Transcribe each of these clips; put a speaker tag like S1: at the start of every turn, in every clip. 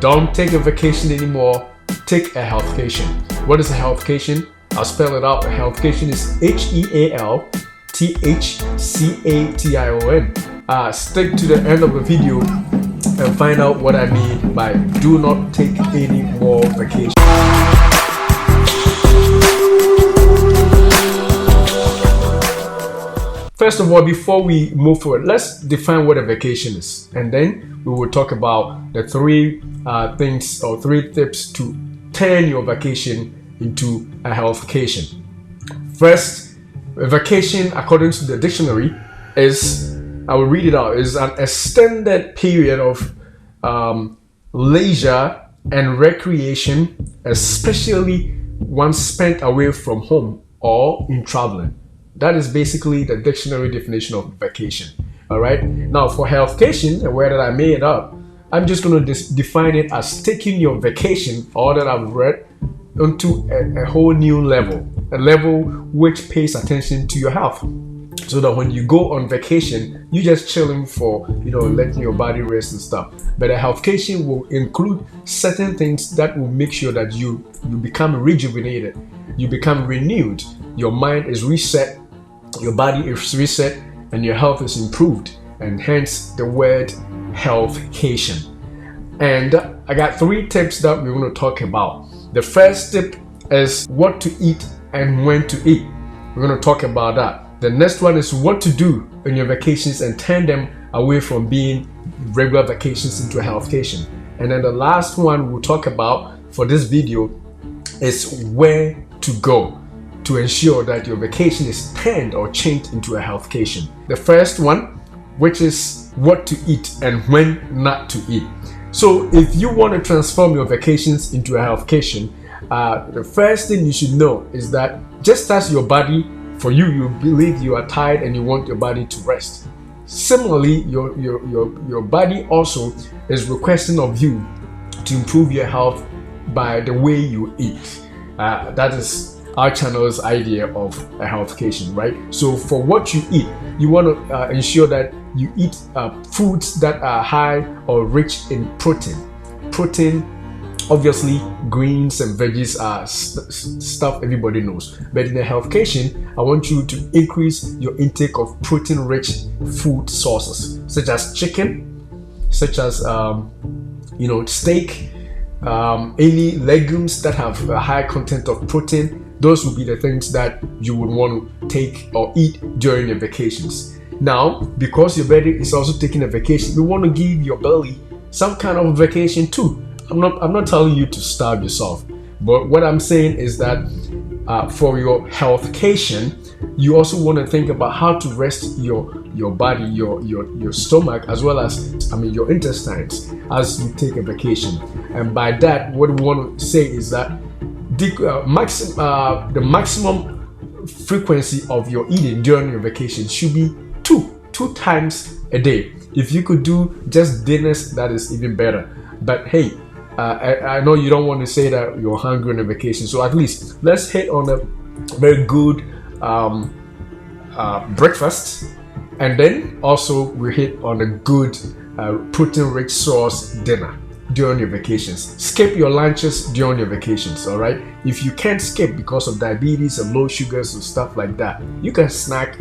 S1: Don't take a vacation anymore. Take a healthcation. What is a healthcation? I'll spell it out. A healthcation is HEALTHCATION. Stick to the end of the video and find out what I mean by do not take any more vacation. First of all, before we move forward, let's define what a vacation is, and then we will talk about the three things or three tips to turn your vacation into a healthcation. First, a vacation, according to the dictionary, is, I will read it out, is an extended period of leisure and recreation, especially one spent away from home or in traveling. That is basically the dictionary definition of vacation. All right. Now, for healthcation, a word that I made up, I'm just going to define it as taking your vacation, all that I've read, onto a whole new level, a level which pays attention to your health. So that when you go on vacation, you just chilling for, letting your body rest and stuff. But a healthcation will include certain things that will make sure that you become rejuvenated, you become renewed, your mind is reset, your body is reset, and your health is improved. And hence the word healthcation. And I got three tips that we're going to talk about. The first tip is what to eat and when to eat. We're going to talk about that. The next one is what to do on your vacations and turn them away from being regular vacations into a healthcation. And then the last one we'll talk about for this video is where to go to ensure that your vacation is turned or changed into a healthcation. The first one, which is what to eat and when not to eat. So if you want to transform your vacations into a healthcation, the first thing you should know is that just as your body, for you believe you are tired and you want your body to rest. Similarly, your body also is requesting of you to improve your health by the way you eat. That is our channel's idea of a healthcation, right? So for what you eat, you want to ensure that you eat foods that are high or rich in protein. Protein, obviously, greens and veggies are stuff everybody knows. But in a healthcation, I want you to increase your intake of protein-rich food sources, such as chicken, such as steak, any legumes that have a high content of protein. Those would be the things that you would want to take or eat during your vacations. Now, because your body is also taking a vacation, you want to give your belly some kind of vacation too. I'm not telling you to starve yourself, but what I'm saying is that for your healthcation, you also want to think about how to rest your body, your stomach, as well as your intestines as you take a vacation. And by that, what we want to say is that the maximum frequency of your eating during your vacation should be two times a day. If you could do just dinners, that is even better. But hey, I know you don't want to say that you're hungry on a vacation, so at least let's hit on a very good breakfast, and then also we hit on a good protein-rich sauce dinner during your vacations. Skip your lunches during your vacations, all right? If you can't skip because of diabetes and low sugars and stuff like that, you can snack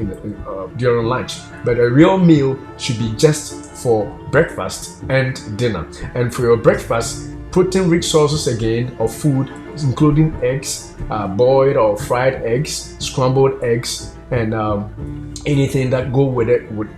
S1: during lunch. But a real meal should be just for breakfast and dinner. And for your breakfast, protein-rich sources again of food, including eggs, boiled or fried eggs, scrambled eggs, and anything that go with it would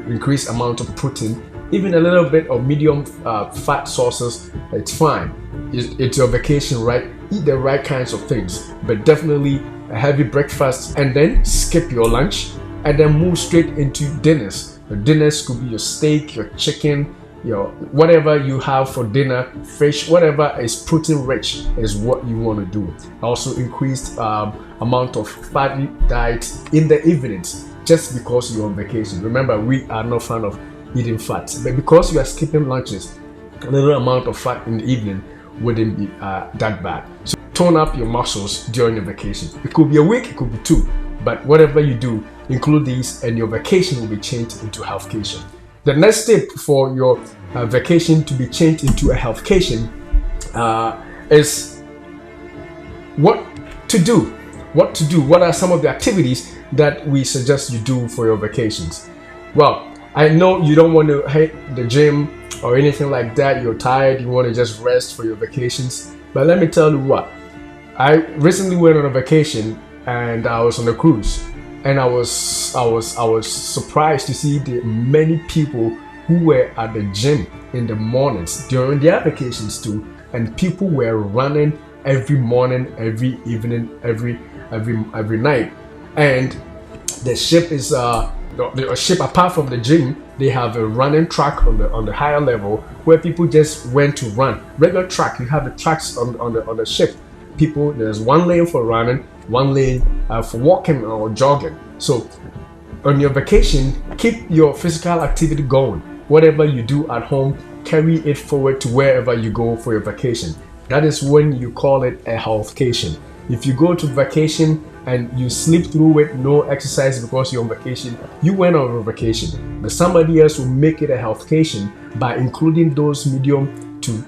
S1: increase amount of protein. Even a little bit of medium fat sauces, it's fine. It's your vacation, right? Eat the right kinds of things, but definitely a heavy breakfast, and then skip your lunch and then move straight into dinners. Your dinners could be your steak, your chicken, your whatever you have for dinner, fish, whatever is protein rich is what you want to do. Also increased amount of fatty diet in the evenings, just because you're on vacation. Remember, we are not fan of eating fat, but because you are skipping lunches, a little amount of fat in the evening wouldn't be that bad. So tone up your muscles during your vacation. It could be a week, it could be 2, but whatever you do, include these and your vacation will be changed into healthcation. The next step for your vacation to be changed into a healthcation is what to do. What to do? What are some of the activities that we suggest you do for your vacations? Well, I know you don't want to hit the gym or anything like that. You're tired. You want to just rest for your vacations. But let me tell you what. I recently went on a vacation and I was on a cruise, and I was surprised to see the many people who were at the gym in the mornings during their vacations too, and people were running every morning, every evening, every night. And the ship is the ship, apart from the gym, they have a running track on the higher level where people just went to run. Regular track, you have the tracks on the ship. People, there's one lane for running, one lane for walking or jogging. So on your vacation, keep your physical activity going. Whatever you do at home, carry it forward to wherever you go for your vacation. That is when you call it a healthcation. If you go to vacation and you sleep through it, no exercise because you're on vacation, you went on a vacation. But somebody else will make it a healthcation by including those medium to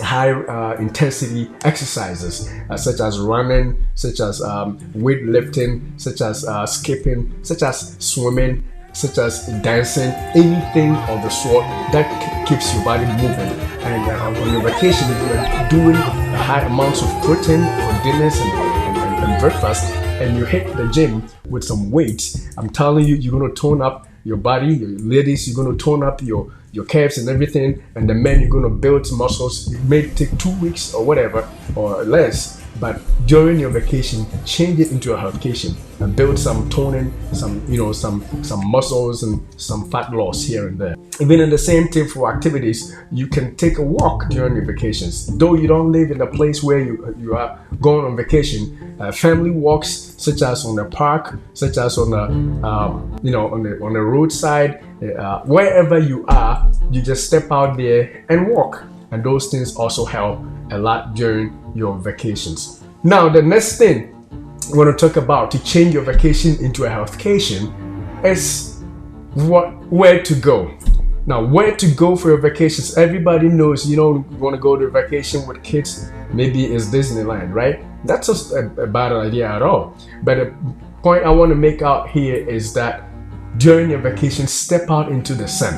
S1: high intensity exercises such as running, such as weightlifting, such as skipping, such as swimming, such as dancing, anything of the sort that keeps your body moving. And on your vacation, if you're doing high amounts of protein for dinners and breakfast, and you hit the gym with some weights, I'm telling you, you're going to tone up your body. Your ladies, you're going to tone up your calves and everything, and the men, you're going to build muscles. It may take 2 weeks or whatever or less, but during your vacation, change it into a healthcation and build some toning, some muscles and some fat loss here and there. Even in the same tip for activities, you can take a walk during your vacations. Though you don't live in a place where you are going on vacation, family walks such as on the park, such as on the roadside, wherever you are, you just step out there and walk, and those things also help a lot during your vacations. Now, the next thing I want to talk about to change your vacation into a healthcation is where to go. Now, where to go for your vacations? Everybody knows you don't want to go to a vacation with kids. Maybe it's Disneyland, right? That's just a bad idea at all. But the point I want to make out here is that during your vacation, step out into the sun.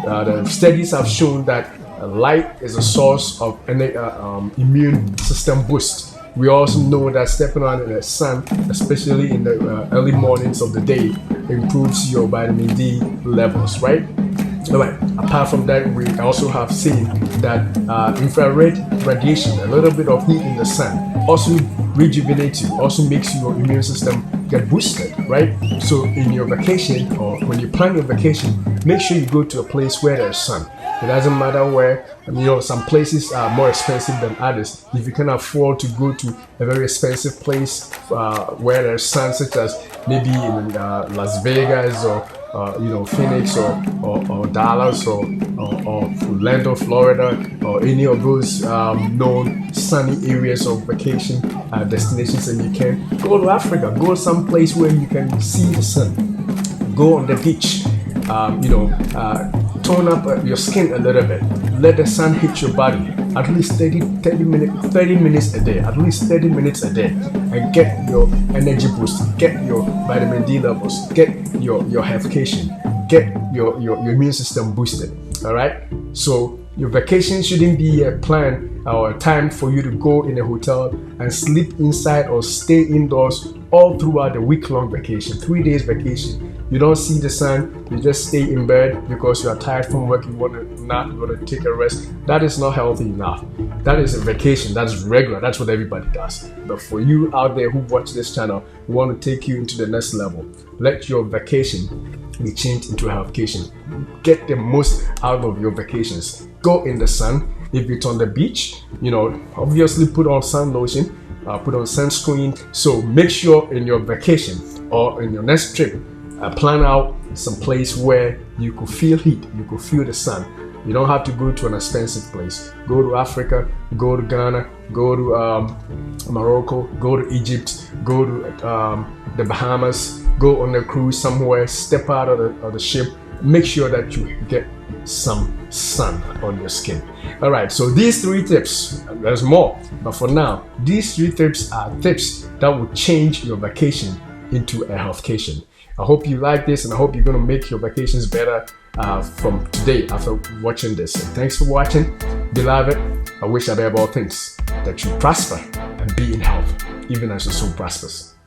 S1: The studies have shown that light is a source of immune system boost. We also know that stepping out in the sun, especially in the early mornings of the day, improves your vitamin D levels, right? Alright, apart from that, we also have seen that infrared radiation, a little bit of heat in the sun, also rejuvenates you, also makes your immune system get boosted, right? So in your vacation, or when you plan your vacation, make sure you go to a place where there's sun. It doesn't matter where. Some places are more expensive than others. If you can afford to go to a very expensive place where there's sun, such as maybe in Las Vegas or Phoenix or Dallas or Orlando, Florida, or any of those known sunny areas of vacation destinations, and you can go to Africa, go someplace where you can see the sun, go on the beach, tone up your skin a little bit, let the sun hit your body at least 30 minutes a day, and get your energy boost, get your vitamin D levels, get your healthcation, get your immune system boosted. All right, so your vacation shouldn't be a plan or a time for you to go in a hotel and sleep inside or stay indoors all throughout the week-long vacation, 3 days vacation. You don't see the sun, you just stay in bed because you are tired from work, you want to take a rest. That is not healthy enough. That is a vacation, that is regular, that's what everybody does. But for you out there who watch this channel, we want to take you into the next level. Let your vacation be changed into a healthcation. Get the most out of your vacations. Go in the sun. If it's on the beach, obviously put on sun lotion, put on sunscreen. So make sure in your vacation or in your next trip, plan out some place where you could feel heat, you could feel the sun. You don't have to go to an expensive place. Go to Africa, go to Ghana, go to Morocco, go to Egypt, go to the Bahamas, go on a cruise somewhere, step out of the ship make sure that you get some sun on your skin. All right, so these 3 tips, there's more, but for now, these 3 tips are tips that will change your vacation into a healthcation. I hope you like this, and I hope you're going to make your vacations better from today after watching this. And thanks for watching. Beloved, I wish above all things that you prosper and be in health, even as your soul prospers.